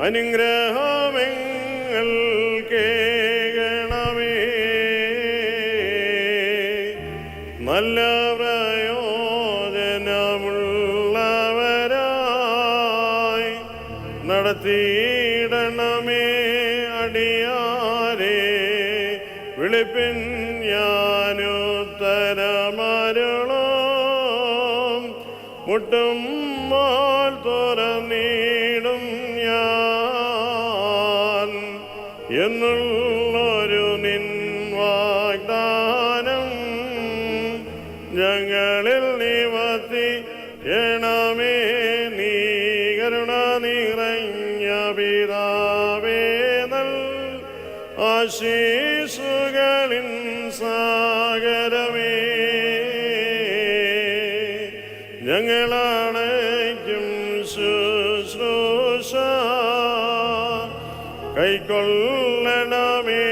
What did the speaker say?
അനുഗ്രഹമെങ്ങൾ കേകണമേ. നല്ല പ്രയോജനമുള്ളവരായി നടത്തിയിടണമേ അടിയാരെ. വിളിപ്പിൻ ഞാനുത്തരമരുളും, മുട്ടുമ്പോൾ തുറന്നിടും ഞാൻ എന്നുള്ളൊരു നിൻ വാഗ്ദാനം ഞങ്ങളിൽ നിവർത്തിക്കണമേ. നീ കരുണ നിറഞ്ഞ പിതാവേ, നൽ ആശീസുകളിൻ സാഗരമേ, ഞങ്ങളണയ്ക്കും ശുശ്രൂഷ കൈക്കൊള്ളണമേ.